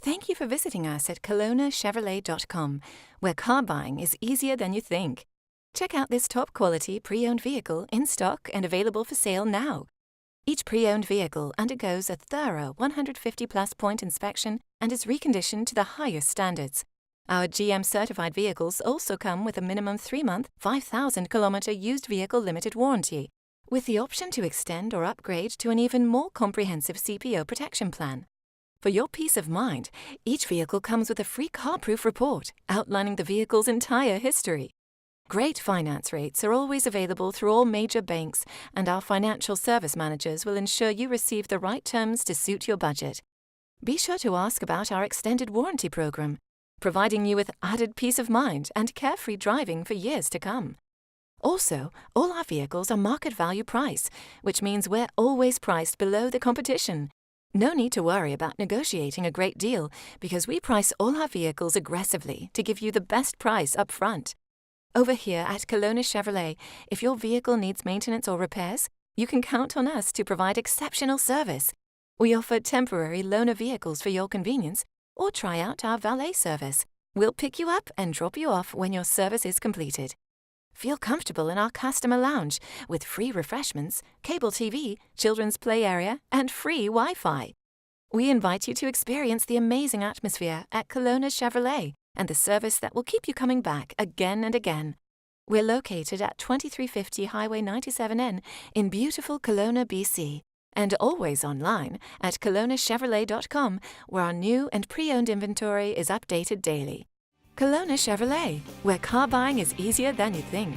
Thank you for visiting us at KelownaChevrolet.com, where car buying is easier than you think. Check out this top-quality pre-owned vehicle in stock and available for sale now. Each pre-owned vehicle undergoes a thorough 150-plus point inspection and is reconditioned to the highest standards. Our GM-certified vehicles also come with a minimum 3-month, 5,000-kilometer used vehicle limited warranty, with the option to extend or upgrade to an even more comprehensive CPO protection plan. For your peace of mind, each vehicle comes with a free car-proof report outlining the vehicle's entire history. Great finance rates are always available through all major banks, and our financial service managers will ensure you receive the right terms to suit your budget. Be sure to ask about our extended warranty program, providing you with added peace of mind and carefree driving for years to come. Also, all our vehicles are market value price, which means we're always priced below the competition. No need to worry about negotiating a great deal, because we price all our vehicles aggressively to give you the best price up front. Over here at Kelowna Chevrolet, if your vehicle needs maintenance or repairs, you can count on us to provide exceptional service. We offer temporary loaner vehicles for your convenience, or try out our valet service. We'll pick you up and drop you off when your service is completed. Feel comfortable in our customer lounge with free refreshments, cable TV, children's play area, and free Wi-Fi. We invite you to experience the amazing atmosphere at Kelowna Chevrolet and the service that will keep you coming back again and again. We're located at 2350 Highway 97N in beautiful Kelowna, BC, and always online at KelownaChevrolet.com, where our new and pre-owned inventory is updated daily. Kelowna Chevrolet, where car buying is easier than you think.